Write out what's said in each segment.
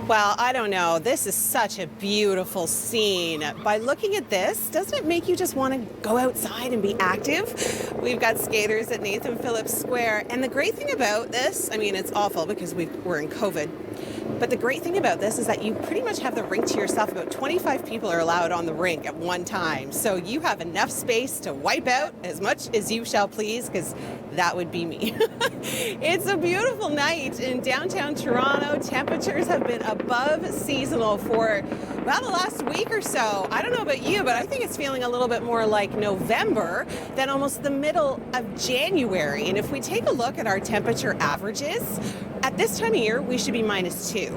Well, I don't know. This is such a beautiful scene. By looking at this, doesn't it make you just want to go outside and be active? We've got skaters at Nathan Phillips Square. And the great thing about this, I mean, it's awful because we're in COVID. But the great thing about this is that you pretty much have the rink to yourself. About 25 people are allowed on the rink at one time. So you have enough space to wipe out as much as you shall please, because that would be me. It's a beautiful night in downtown Toronto. Temperatures have been above seasonal for, well, the last week or so. I don't know about you, but I think it's feeling a little bit more like November than almost the middle of January. And if we take a look at our temperature averages, at this time of year, we should be -2.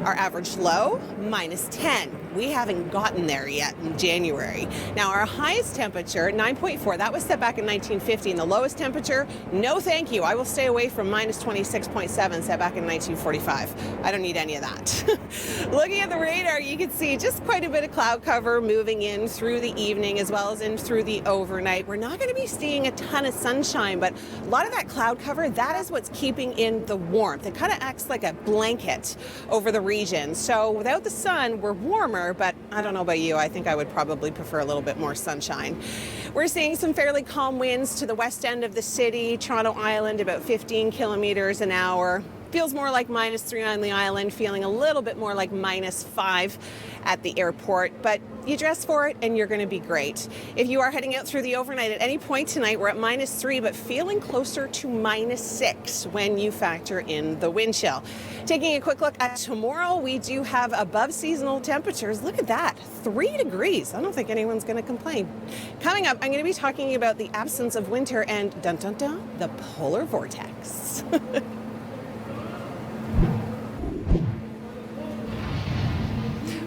Our average low, -10. We haven't gotten there yet in January. Now, our highest temperature, 9.4, that was set back in 1950. And the lowest temperature, no thank you. I will stay away from -26.7, set back in 1945. I don't need any of that. Looking at the radar, you can see just quite a bit of cloud cover moving in through the evening as well as in through the overnight. We're not going to be seeing a ton of sunshine, but a lot of that cloud cover, that is what's keeping in the warmth. It kind of acts like a blanket over the region. So without the sun, we're warmer, but I don't know about you. I think I would probably prefer a little bit more sunshine. We're seeing some fairly calm winds to the west end of the city, Toronto Island, about 15 kilometers an hour. Feels more like -3 on the island, feeling a little bit more like -5 at the airport, but you dress for it and you're going to be great. If you are heading out through the overnight at any point tonight, we're at -3, but feeling closer to -6 when you factor in the wind chill. Taking a quick look at tomorrow, we do have above seasonal temperatures. Look at that, 3 degrees. I don't think anyone's going to complain. Coming up, I'm going to be talking about the absence of winter and dun dun dun, the polar vortex.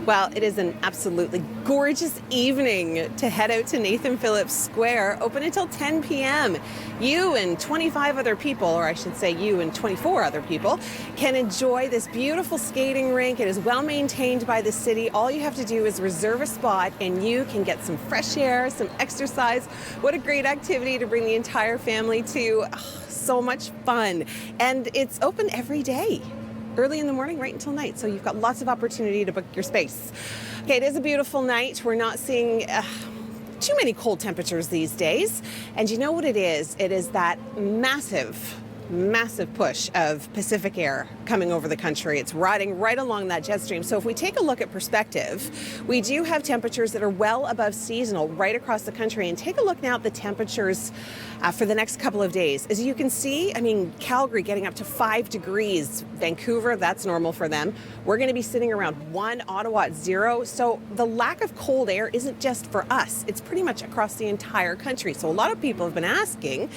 Well, it is an absolutely gorgeous evening to head out to Nathan Phillips Square, open until 10 p.m. You and 25 other people, or I should say you and 24 other people, can enjoy this beautiful skating rink. It is well maintained by the city. All you have to do is reserve a spot and you can get some fresh air, some exercise. What a great activity to bring the entire family to. Oh, so much fun. And it's open every day, early in the morning, right until night. So you've got lots of opportunity to book your space. Okay, it is a beautiful night. We're not seeing too many cold temperatures these days. And you know what it is? It is that massive push of Pacific air coming over the country. It's riding right along that jet stream. So if we take a look at perspective, we do have temperatures that are well above seasonal right across the country. And take a look now at the temperatures for the next couple of days. As you can see, I mean, Calgary getting up to 5 degrees. Vancouver, that's normal for them. We're going to be sitting around 1, Ottawa at 0. So the lack of cold air isn't just for us. It's pretty much across the entire country. So a lot of people have been asking,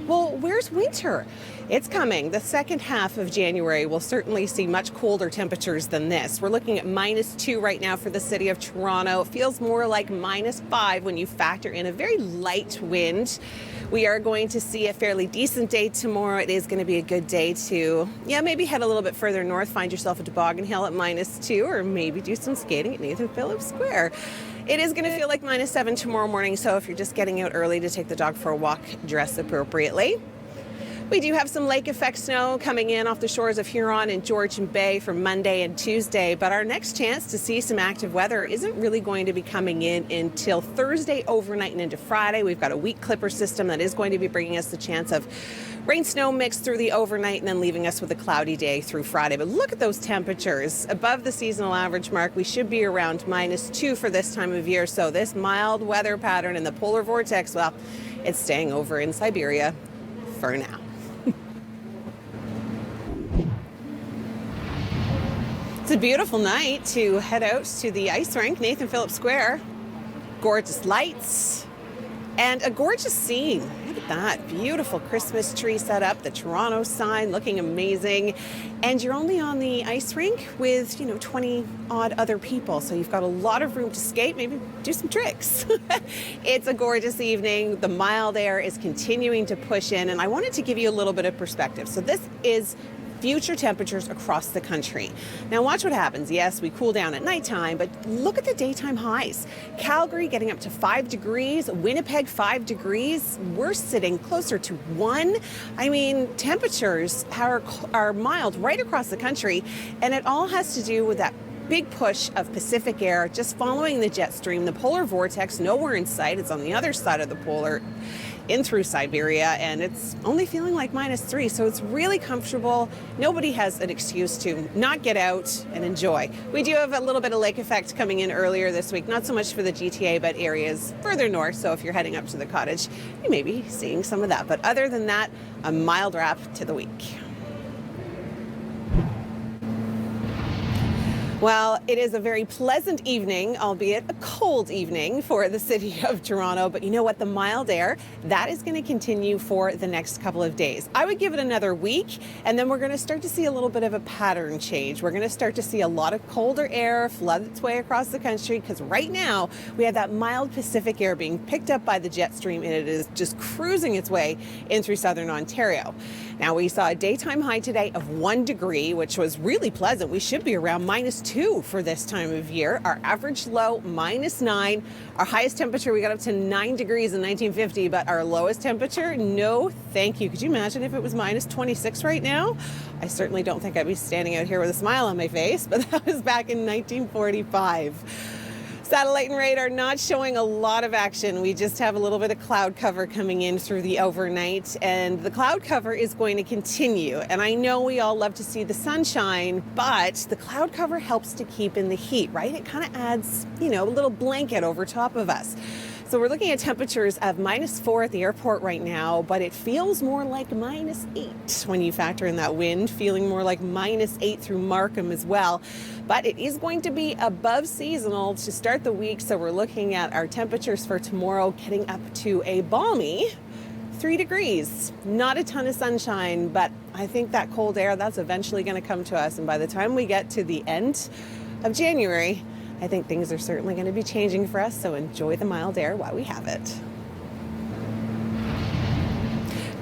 well, where's winter? It's coming. The second half of January will certainly see much colder temperatures than this. We're looking at -2 right now for the city of Toronto. It feels more like -5 when you factor in a very light wind. We are going to see a fairly decent day tomorrow. It is going to be a good day to, maybe head a little bit further north, find yourself a toboggan hill at -2, or maybe do some skating at Nathan Phillips Square. It is going to feel like -7 tomorrow morning, so if you're just getting out early to take the dog for a walk, dress appropriately. We do have some lake effect snow coming in off the shores of Huron and Georgian Bay for Monday and Tuesday, but our next chance to see some active weather isn't really going to be coming in until Thursday overnight and into Friday. We've got a weak clipper system that is going to be bringing us the chance of rain snow mix through the overnight and then leaving us with a cloudy day through Friday. But look at those temperatures above the seasonal average mark. We should be around -2 for this time of year. So this mild weather pattern in the polar vortex, well, it's staying over in Siberia for now. It's a beautiful night to head out to the ice rink, Nathan Phillips Square. Gorgeous lights and a gorgeous scene. Look at that beautiful Christmas tree set up, the Toronto sign looking amazing. And you're only on the ice rink with, 20 odd other people. So you've got a lot of room to skate, maybe do some tricks. It's a gorgeous evening. The mild air is continuing to push in, and I wanted to give you a little bit of perspective. So this is future temperatures across the country. Now watch what happens. Yes, we cool down at nighttime, but look at the daytime highs. Calgary getting up to 5 degrees, Winnipeg 5 degrees. We're sitting closer to 1. I mean, temperatures are mild right across the country, and it all has to do with that big push of Pacific air just following the jet stream. The polar vortex nowhere in sight. It's on the other side of the polar, in through Siberia, and it's only feeling like -3, so it's really comfortable. Nobody has an excuse to not get out and enjoy. We do have a little bit of lake effect coming in earlier this week, not so much for the GTA, but areas further north, so if you're heading up to the cottage, you may be seeing some of that. But other than that, a mild wrap to the week. Well, it is a very pleasant evening, albeit a cold evening for the city of Toronto. But you know what? The mild air, that is going to continue for the next couple of days. I would give it another week, and then we're going to start to see a little bit of a pattern change. We're going to start to see a lot of colder air flood its way across the country, because right now we have that mild Pacific air being picked up by the jet stream, and it is just cruising its way in through southern Ontario. Now, we saw a daytime high today of 1 degree, which was really pleasant. We should be around -2 for this time of year. Our average low, -9. Our highest temperature, we got up to 9 degrees in 1950, but our lowest temperature, no thank you. Could you imagine if it was -26 right now? I certainly don't think I'd be standing out here with a smile on my face, but that was back in 1945. Satellite and radar not showing a lot of action. We just have a little bit of cloud cover coming in through the overnight, and the cloud cover is going to continue. And I know we all love to see the sunshine, but the cloud cover helps to keep in the heat, right? It kind of adds, a little blanket over top of us. So we're looking at temperatures of -4 at the airport right now, but it feels more like -8 when you factor in that wind, feeling more like -8 through Markham as well. But it is going to be above seasonal to start the week, so we're looking at our temperatures for tomorrow getting up to a balmy 3 degrees. Not a ton of sunshine, but I think that cold air, that's eventually going to come to us. And by the time we get to the end of January, I think things are certainly going to be changing for us, so enjoy the mild air while we have it.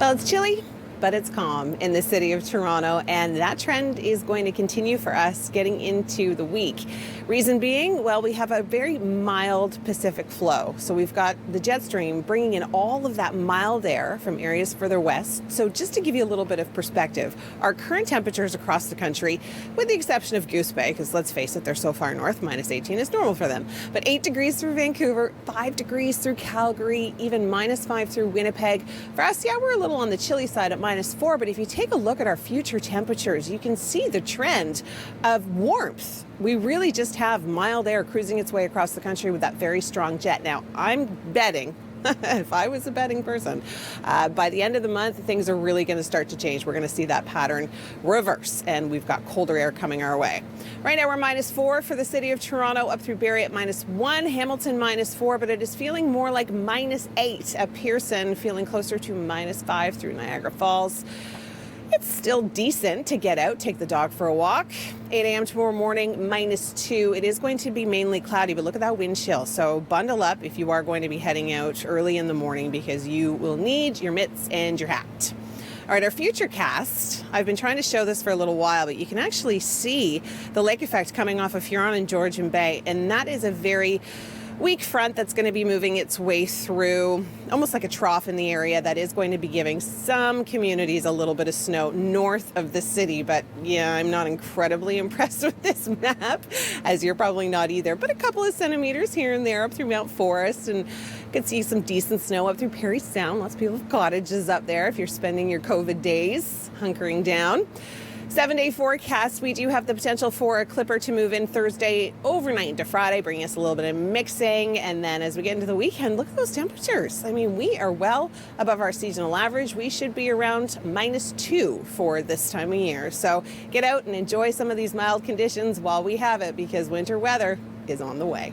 Well, it's chilly, but it's calm in the city of Toronto, and that trend is going to continue for us getting into the week. Reason being, well, we have a very mild Pacific flow. So we've got the jet stream bringing in all of that mild air from areas further west. So just to give you a little bit of perspective, our current temperatures across the country, with the exception of Goose Bay, because let's face it, they're so far north, -18 is normal for them. But 8 degrees through Vancouver, 5 degrees through Calgary, even -5 through Winnipeg. For us, yeah, we're a little on the chilly side at -4, but if you take a look at our future temperatures, you can see the trend of warmth. We really just have mild air cruising its way across the country with that very strong jet. Now, I'm betting, if I was a betting person, by the end of the month, things are really going to start to change. We're going to see that pattern reverse, and we've got colder air coming our way. Right now, we're -4 for the city of Toronto, up through Barrie at -1, Hamilton -4, but it is feeling more like -8 at Pearson, feeling closer to -5 through Niagara Falls. It's still decent to get out, take the dog for a walk. 8 a.m. tomorrow morning, -2. It is going to be mainly cloudy, but look at that wind chill. So bundle up if you are going to be heading out early in the morning, because you will need your mitts and your hat. All right, our future cast, I've been trying to show this for a little while, but you can actually see the lake effect coming off of Huron and Georgian Bay, and that is a very weak front that's going to be moving its way through, almost like a trough in the area, that is going to be giving some communities a little bit of snow north of the city. But yeah, I'm not incredibly impressed with this map, as you're probably not either. But a couple of centimeters here and there up through Mount Forest, and you can see some decent snow up through Parry Sound. Lots of people have cottages up there if you're spending your COVID days hunkering down. 7-day forecast, we do have the potential for a clipper to move in Thursday overnight into Friday, bringing us a little bit of mixing. And then as we get into the weekend, look at those temperatures. I mean, we are well above our seasonal average. We should be around -2 for this time of year. So get out and enjoy some of these mild conditions while we have it, because winter weather is on the way.